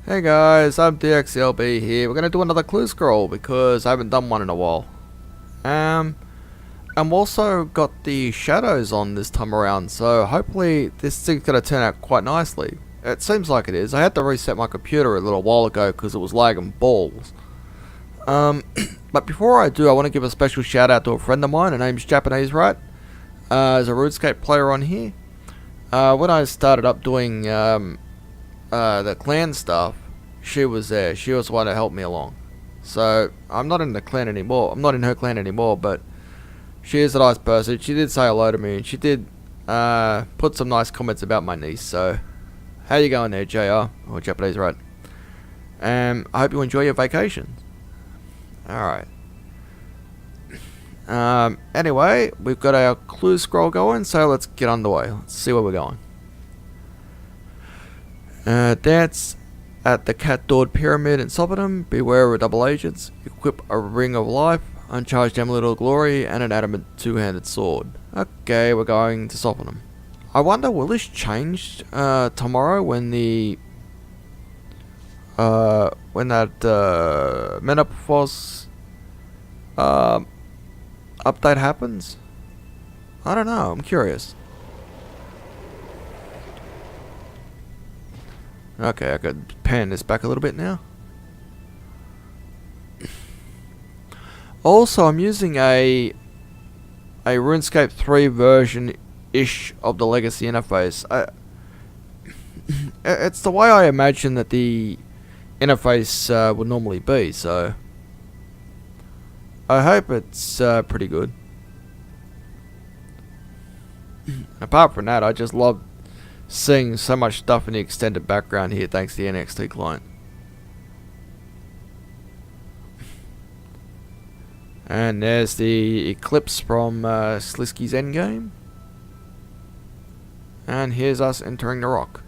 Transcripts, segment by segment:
Hey guys, I'm dxthelb here. We're gonna do another clue scroll because I haven't done one in a while. I'm also got the shadows on this time around, so hopefully this thing's gonna turn out quite nicely. It seems like it is. I had to reset my computer a little while ago because it was lagging balls. But before I do, I want to give a special shout out to a friend of mine. Her name's Japanese Rat. As a RuneScape player on here. When I started up doing the clan stuff, she was there. She was the one that helped me along. So I'm not in the clan anymore. I'm not in her clan anymore, but she is a nice person. She did say hello to me, and she did put some nice comments about my niece. So how you going there, JR or Japanese Rat? I hope you enjoy your vacation. All right. Anyway, we've got our clue scroll going, so let's get underway. Let's see where we're going. Dance at the cat-doored pyramid in Sophitum. Beware of double agents. Equip a ring of life, uncharged amulet of glory, and an adamant two-handed sword. Okay, we're going to Sophitum. I wonder, will this change tomorrow when the menopause update happens? I don't know. I'm curious. Okay, I could pan this back a little bit now. Also, I'm using a RuneScape 3 version-ish of the legacy interface. It's the way I imagine that the interface would normally be, so I hope it's pretty good. Apart from that, I just love seeing so much stuff in the extended background here thanks to the NXT client. And there's the eclipse from Slisky's endgame. And here's us entering the rock.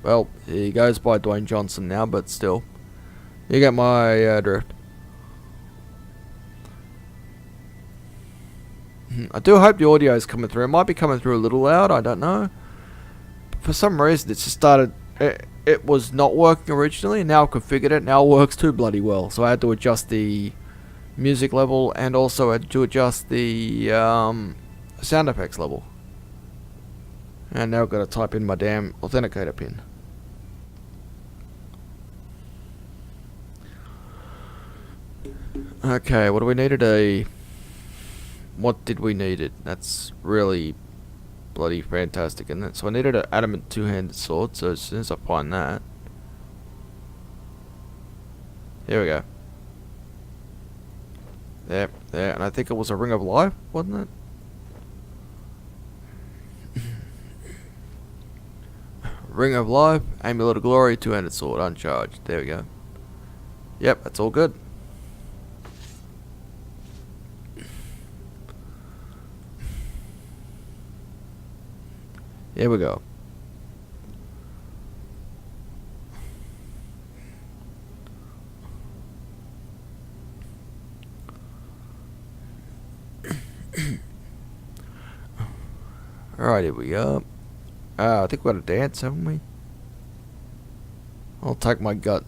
Well, he goes by Dwayne Johnson now, but still. You get my drift. I do hope the audio is coming through. It might be coming through a little loud, I don't know. For some reason it's just started, it was not working originally, and now I've configured it. Now it works too bloody well, so I had to adjust the music level and also had to adjust the sound effects level. And now I've got to type in my damn authenticator pin. Okay, what do we need today? What did we need it? That's really bloody fantastic, isn't it? So I needed an adamant two-handed sword, so as soon as I find that, here we go. There, and I think it was a ring of life, wasn't it? Ring of life, amulet of glory, two-handed sword, uncharged. There we go. Yep, that's all good. Here we go. Alright, here we go. I think we got to dance, haven't we? I'll take my gut.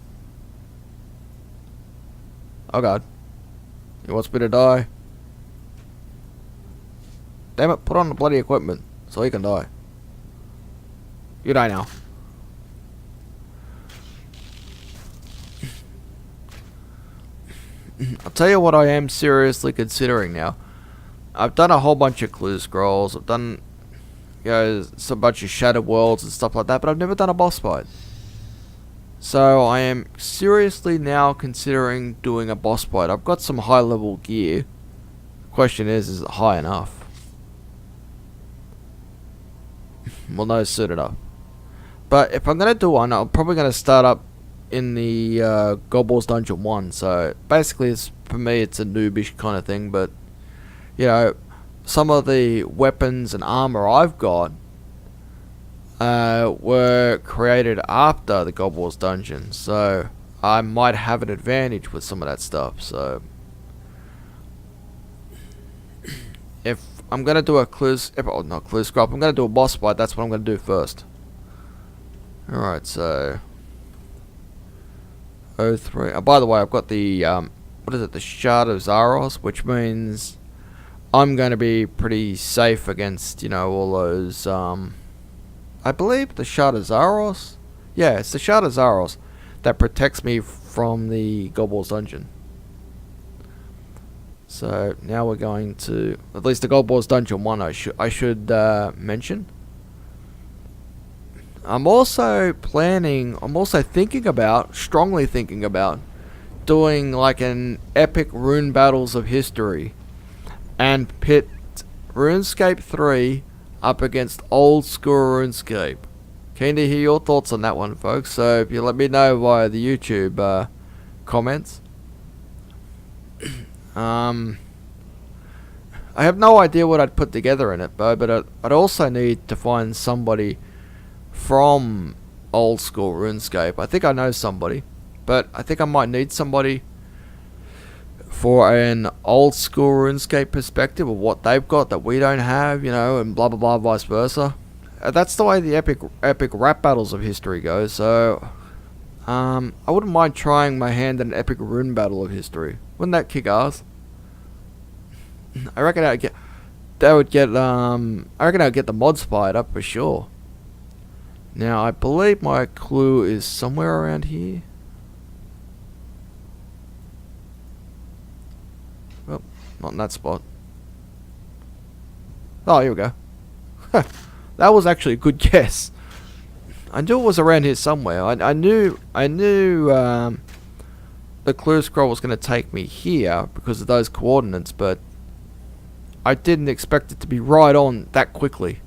Oh god. He wants me to die. Damn it, put on the bloody equipment so he can die. You die now. I'll tell you what I am seriously considering now. I've done a whole bunch of clue scrolls. I've done, you know, some bunch of shattered worlds and stuff like that, but I've never done a boss fight. So I am seriously now considering doing a boss fight. I've got some high level gear. The question is it high enough? Well, no, soon enough. But if I'm going to do one, I'm probably going to start up in the Gobble's Dungeon 1. So basically, for me, it's a noobish kind of thing. But, you know, some of the weapons and armor I've got were created after the Gobble's Dungeon. So I might have an advantage with some of that stuff. So if I'm going to do a clue, not clue scrap, I'm going to do a boss fight. That's what I'm going to do first. Alright, so 03. By the way, I've got the what is it? The Shard of Zaros, which means I'm going to be pretty safe against, you know, all those. I believe the Shard of Zaros. Yeah, it's the Shard of Zaros that protects me from the Gold dungeon. So now we're going to, at least the Gold dungeon 1 I should mention. I'm also strongly thinking about doing like an epic rune battles of history and pit RuneScape 3 up against old school RuneScape. Keen to hear your thoughts on that one, folks, so if you let me know via the YouTube comments. I have no idea what I'd put together in it, but I'd also need to find somebody from old school RuneScape. I think I know somebody, but I think I might need somebody for an old school RuneScape perspective of what they've got that we don't have, you know, and blah blah blah, vice versa. That's the way the epic rap battles of history goes. So I wouldn't mind trying my hand at an epic rune battle of history. Wouldn't that kick ass? I reckon I'd get the mods fired up for sure. Now I believe my clue is somewhere around here. Well, not in that spot. Oh, here we go. That was actually a good guess. I knew it was around here somewhere. I knew the clue scroll was going to take me here because of those coordinates, but I didn't expect it to be right on that quickly.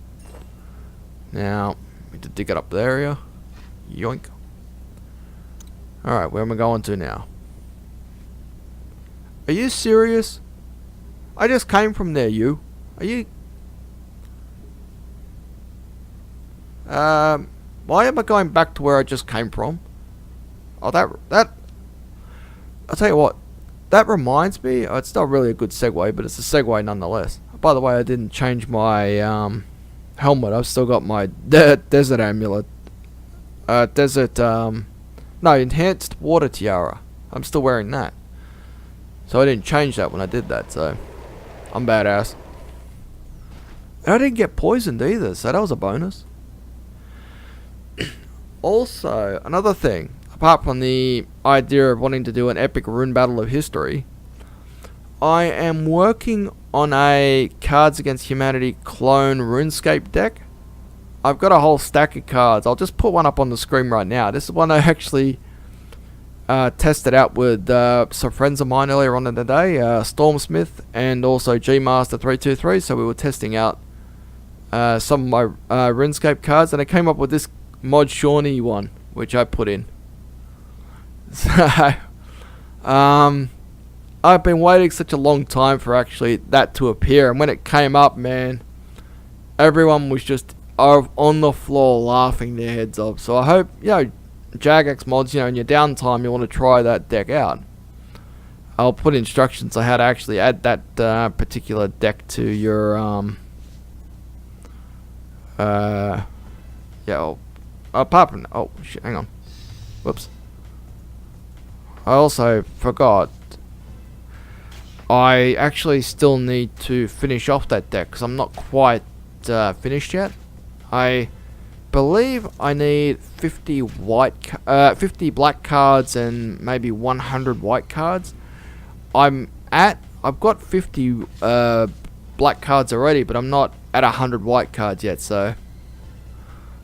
Now, we need to dig it up there, yeah. Yoink. Alright, where am I going to now? Are you serious? I just came from there, you. Are you... why am I going back to where I just came from? Oh, that... I'll tell you what. That reminds me... Oh, it's not really a good segue, but it's a segue nonetheless. By the way, I didn't change my helmet. I've still got my desert amulet. Enhanced water tiara. I'm still wearing that. So I didn't change that when I did that, so... I'm badass. And I didn't get poisoned either, so that was a bonus. Also, another thing, apart from the idea of wanting to do an epic rune battle of history, I am working on a Cards Against Humanity clone RuneScape deck. I've got a whole stack of cards. I'll just put one up on the screen right now. This is one I actually tested out with some friends of mine earlier on in the day, Stormsmith and also Gmaster323. So we were testing out some of my RuneScape cards, and I came up with this Mod Shawnee one, which I put in. So, I've been waiting such a long time for actually that to appear, and when it came up, man, everyone was just on the floor laughing their heads off. So I hope, you know, Jagex mods, you know, in your downtime, you want to try that deck out. I'll put instructions on how to actually add that particular deck to your apart from, oh shit, hang on, whoops. I also forgot, I actually still need to finish off that deck because I'm not quite finished yet. I believe I need 50 black cards and maybe 100 white cards. I've got 50 black cards already, but I'm not at 100 white cards yet. So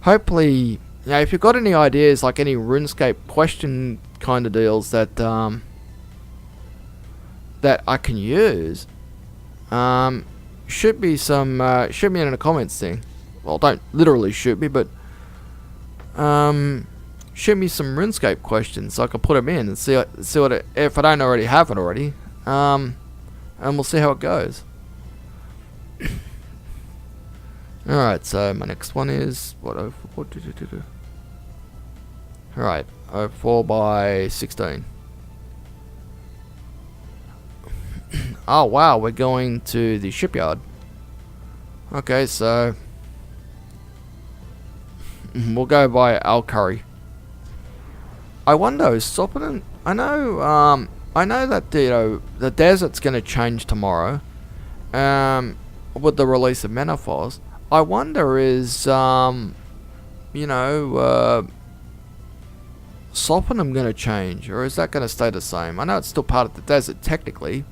hopefully, you know, if you've got any ideas, like any RuneScape question kind of deals that that I can use, shoot me in the comments thing. Well, don't literally shoot me, but shoot me some RuneScape questions so I can put them in and see what if I don't already have it already, and we'll see how it goes. All right, so my next one is what? 04. All right, 04 by 16. Oh wow, we're going to the shipyard. Okay, so we'll go by Al Curry. I wonder, is I know that the desert's going to change tomorrow. With the release of Menopause. I wonder is Sophenham going to change, or is that going to stay the same? I know it's still part of the desert technically,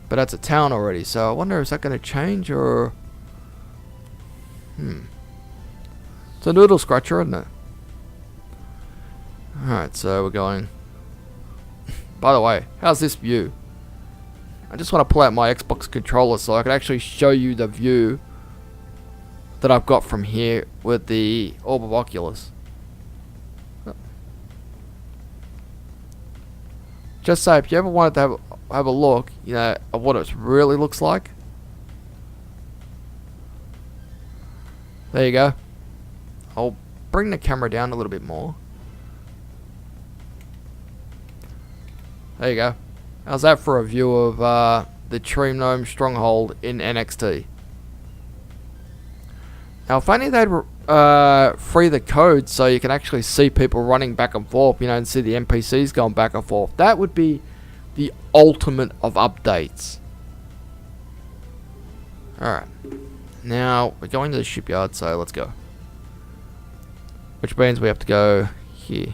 but that's a town already. So I wonder is that going to change or It's a noodle scratcher, isn't it? Alright, so we're going. By the way, how's this view? I just want to pull out my Xbox controller so I can actually show you the view that I've got from here with the Orb of Oculus. Just say if you ever wanted to have a look, at what it really looks like. There you go. I'll bring the camera down a little bit more. There you go. How's that for a view of the Tree Gnome Stronghold in NXT? Now, if only they'd free the code so you can actually see people running back and forth, and see the NPCs going back and forth. That would be the ultimate of updates. Alright. Now, we're going to the shipyard, so let's go. Which means we have to go here.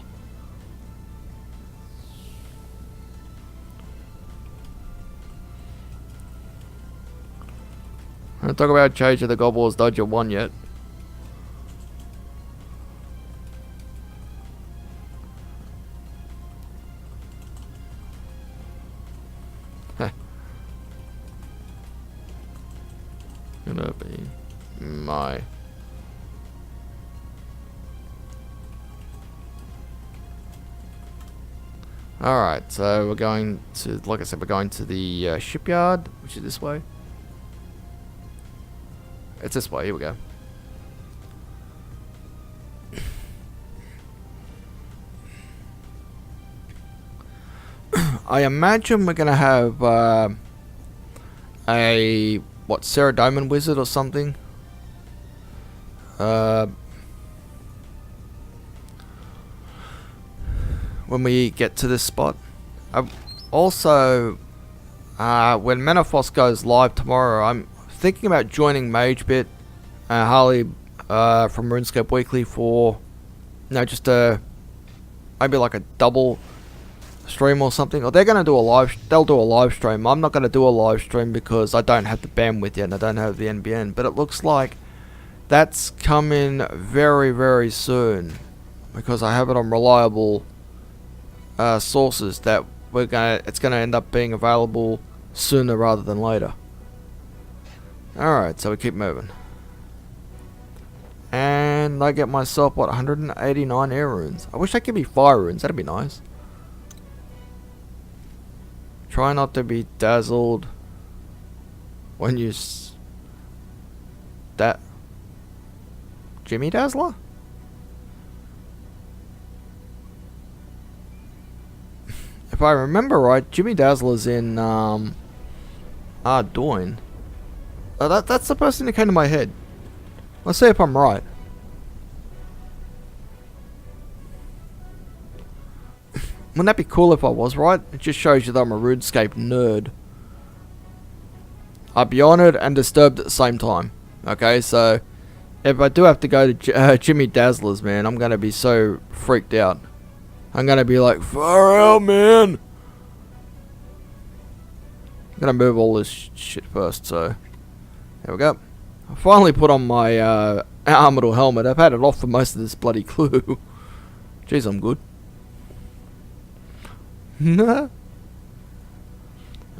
I don't talk about change of the Gobbler's Dodger 1 yet. Gonna be my Alright, so we're going to, like I said, we're going to the shipyard, which is this way. It's this way, here we go. I imagine we're gonna have a Ceredoman wizard or something. When we get to this spot. Also, when Menopause goes live tomorrow, I'm thinking about joining MageBit, Harley from RuneScape Weekly for, just maybe like a double stream or something. Or they're gonna do they'll do a live stream. I'm not gonna do a live stream because I don't have the bandwidth yet and I don't have the NBN. But it looks like that's coming very, very soon because I have it on reliable sources that it's gonna end up being available sooner rather than later. Alright, so we keep moving. And I get myself, 189 air runes. I wish I could be fire runes, that'd be nice. Try not to be dazzled when you Jimmy Dazzler? If I remember right, Jimmy Dazzler's in Ardoin. That's the person that came to my head. Let's see if I'm right. Wouldn't that be cool if I was right? It just shows you that I'm a RuneScape nerd. I'd be honoured and disturbed at the same time. Okay, so if I do have to go to Jimmy Dazzler's, man, I'm going to be so freaked out. I'm going to be like, far out, man. I'm going to move all this shit first, so there we go. I finally put on my Armador helmet. I've had it off for most of this bloody clue. Jeez, I'm good.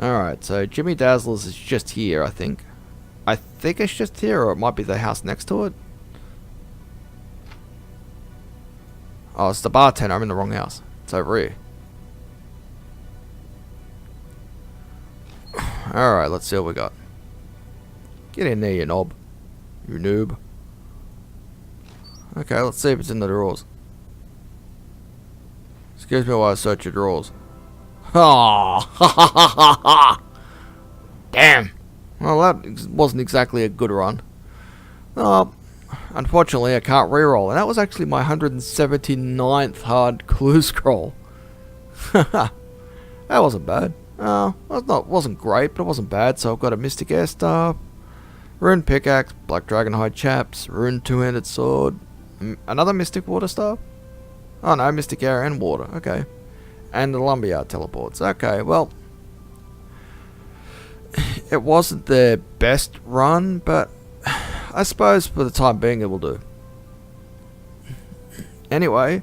Alright, so Jimmy Dazzler's is just here, I think. I think it's just here, or it might be the house next to it. Oh, it's the bartender. I'm in the wrong house. It's over here. Alright, let's see what we got. Get in there, you knob. You noob. Okay, let's see if it's in the drawers. Excuse me while I search your drawers. Oh, damn. Well, that wasn't exactly a good run. Unfortunately, I can't reroll. And that was actually my 179th hard clue scroll. That wasn't bad. Wasn't great, but it wasn't bad. So I've got a Mystic Air Staff, Rune Pickaxe, Black Dragonhide Chaps, Rune Two-Handed Sword, another Mystic Water Staff. Oh no, Mystic Air and Water. Okay, and the Lumberyard Teleports. Okay, well, it wasn't their best run, but I suppose for the time being it will do. Anyway,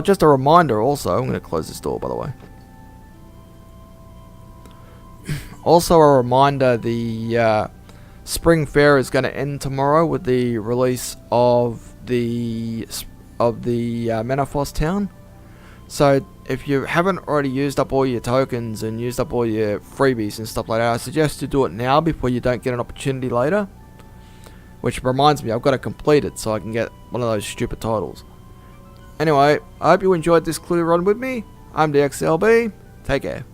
just a reminder also, I'm going to close this door by the way. Also a reminder, the Spring Fair is going to end tomorrow with the release of the Menopause Town. So if you haven't already used up all your tokens and used up all your freebies and stuff like that, I suggest you do it now before you don't get an opportunity later. Which reminds me, I've got to complete it so I can get one of those stupid titles. Anyway, I hope you enjoyed this clue run with me. I'm dxthelb. Take care.